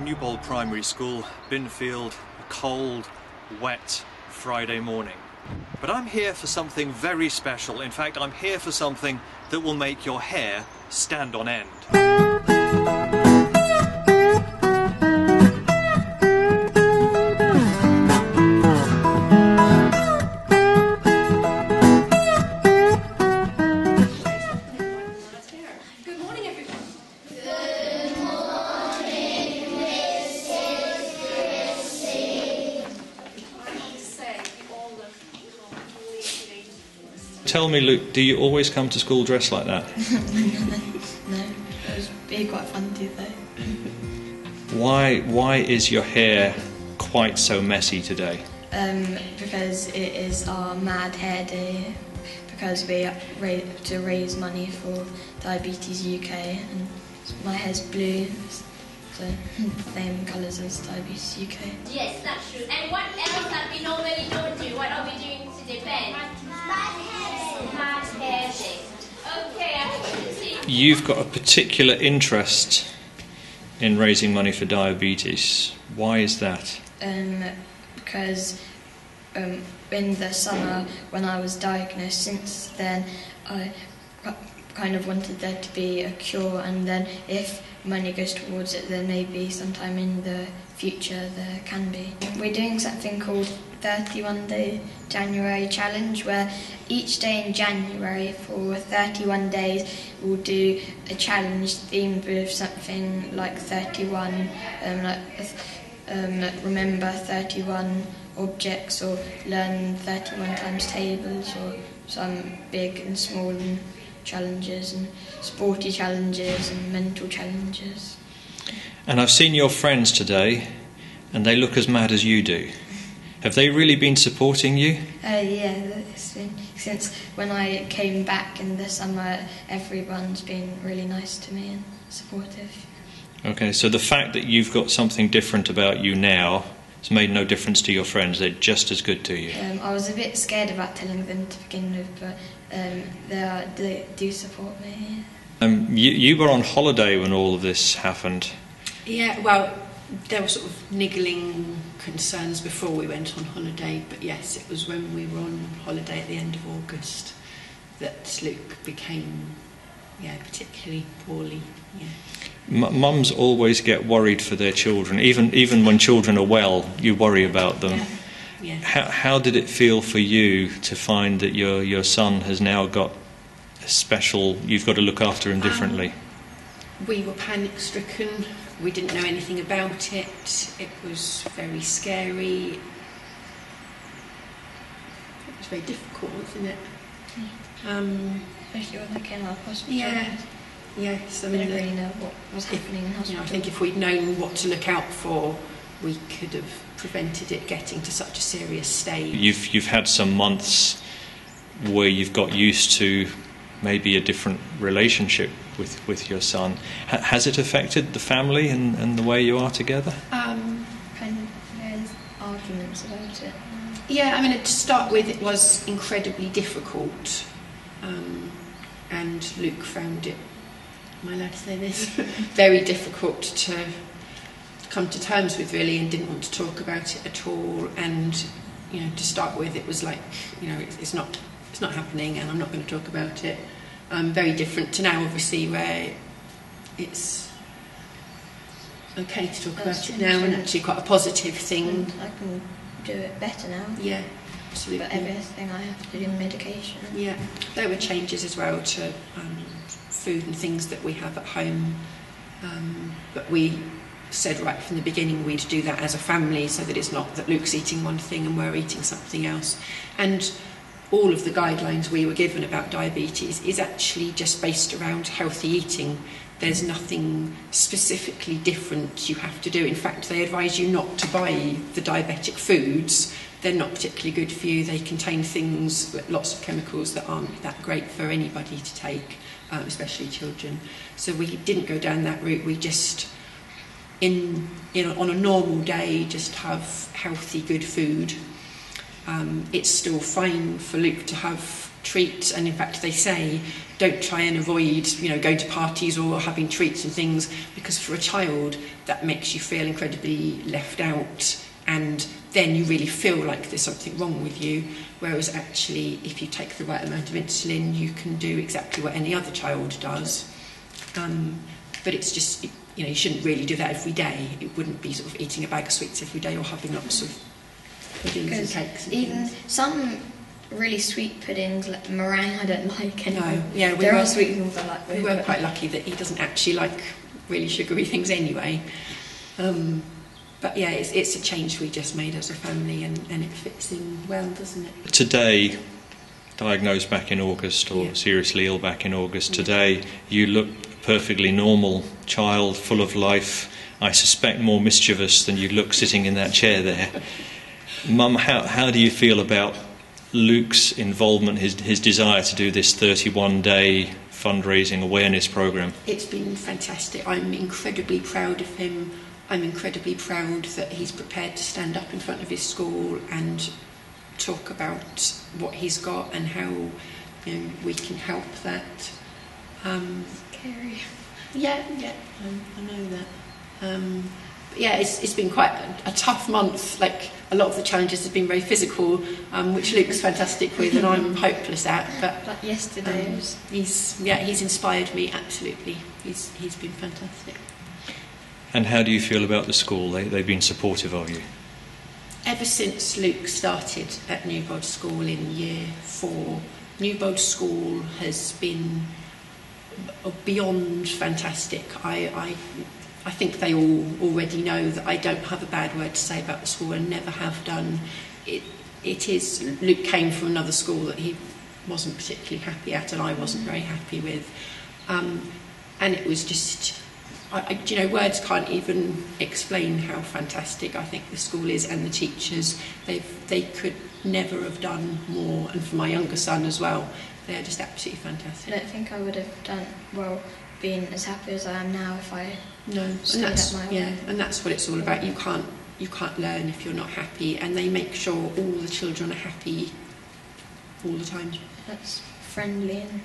Newbold Primary School, Binfield, a cold, wet Friday morning. But I'm here for something very special. In fact, I'm here for something that will make your hair stand on end. Tell me, Luke, do you always come to school dressed like that? No, it was really quite fun to do though. Why is your hair quite so messy today? Because it is our Mad Hair Day, because we have to raise money for Diabetes UK, and my hair's blue, so same colours as Diabetes UK. Yes, that's true. And what else that we normally don't do? What are we doing today, Ben? Mad Hair Day. Okay, I can see. You've got a particular interest in raising money for diabetes. Why is that? Because in the summer when I was diagnosed, since then I kind of wanted there to be a cure, and then if money goes towards it, then maybe sometime in the future there can be. We're doing something called 31 Day January Challenge, where each day in January for 31 days we'll do a challenge themed with something like 31, remember 31 objects, or learn 31 times tables, or some big and small challenges, and sporty challenges and mental challenges. And I've seen your friends today, and they look as mad as you do. Have they really been supporting you? Yeah, it's been, since when I came back in the summer, everyone's been really nice to me and supportive. Okay, so the fact that you've got something different about you now has made no difference to your friends. They're just as good to you. I was a bit scared about telling them to begin with, but they do support me. You were on holiday when all of this happened. Yeah, well, there were sort of niggling concerns before we went on holiday, but yes, it was when we were on holiday at the end of August that Luke became, particularly poorly. Yeah. Mums always get worried for their children. Even when children are well, you worry about them. Yeah. How did it feel for you to find that your son has now got a special, you've got to look after him differently? We were panic-stricken. We didn't know anything about it. It was very scary. It was very difficult, wasn't it? Especially when I came out of hospital. Yes, I didn't really know what was happening in hospital. I think if we'd known what to look out for, we could have prevented it getting to such a serious stage. You've had some months where you've got used to maybe a different relationship with your son. Has it affected the family and the way you are together? Kind of, there's arguments about it. Yeah, I mean, to start with, it was incredibly difficult, and Luke found it, am I allowed to say this? Very difficult to come to terms with, really, and didn't want to talk about it at all. And to start with, it was like, it's not happening, and I'm not going to talk about it. Very different to now, obviously, where it's okay to talk about it now, and actually quite a positive thing. And I can do it better now. Yeah, absolutely. But everything I have to do medication. Yeah, there were changes as well to food and things that we have at home, but we said right from the beginning we'd do that as a family, so that it's not that Luke's eating one thing and we're eating something else. And all of the guidelines we were given about diabetes is actually just based around healthy eating. There's nothing specifically different you have to do. In fact, they advise you not to buy the diabetic foods. They're not particularly good for you. They contain things, lots of chemicals that aren't that great for anybody to take, especially children. So we didn't go down that route. We just, on a normal day, just have healthy, good food. It's still fine for Luke to have treats, and in fact they say don't try and avoid, you know, going to parties or having treats and things, because for a child that makes you feel incredibly left out, and then you really feel like there's something wrong with you, whereas actually if you take the right amount of insulin you can do exactly what any other child does. But it's just, you know, you shouldn't really do that every day. It wouldn't be sort of eating a bag of sweets every day or having lots of puddings and cakes and even things. some really sweet puddings, like meringue, I don't like anymore. No, yeah, there are sweet things I like. We were quite lucky that he doesn't actually like really sugary things anyway. But yeah, it's a change we just made as a family, and it fits in well, doesn't it? Today, diagnosed back in August, or seriously ill back in August, today you look a perfectly normal child, full of life, I suspect more mischievous than you look sitting in that chair there. Mum, how do you feel about Luke's involvement, his desire to do this 31-day fundraising awareness programme? It's been fantastic. I'm incredibly proud of him. I'm incredibly proud that he's prepared to stand up in front of his school and talk about what he's got and how, you know, we can help that. Scary. Yeah, I know that. But yeah, it's been quite a tough month. Like, a lot of the challenges have been very physical, which Luke's fantastic with and I'm hopeless at. But like yesterday, he's inspired me absolutely. He's been fantastic. And how do you feel about the school? They've been supportive of you? Ever since Luke started at Newbold School in year 4, Newbold School has been beyond fantastic. I think they all already know that I don't have a bad word to say about the school and never have done. It is, Luke came from another school that he wasn't particularly happy at and I wasn't very happy with. And it was just, you know, words can't even explain how fantastic I think the school is and the teachers. They could never have done more, and for my younger son as well, they're just absolutely fantastic. I don't think I would have done well being as happy as I am now if I stayed at my way. And that's what it's all about. You can't learn if you're not happy, and they make sure all the children are happy all the time. That's friendly and